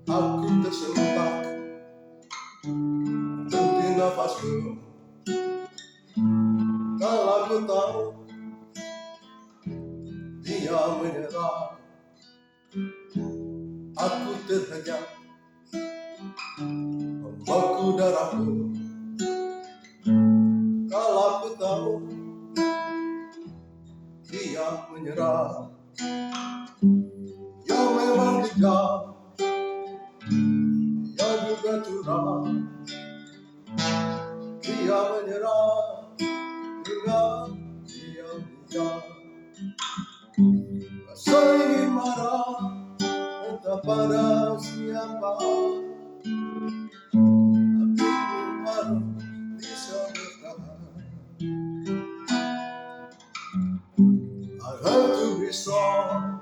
Aku tersentak henti nafasku. Kalau aku tahu dia menyerah, aku terhejam membeku darahku. Kalau aku tahu dia menyerah, ya memang kejam, ya juga curang. Dia menyerah dengan diam-diam. Rasa ingin marah entah pada siapa, tapi ku harus bisa bertahan. I have to be strong.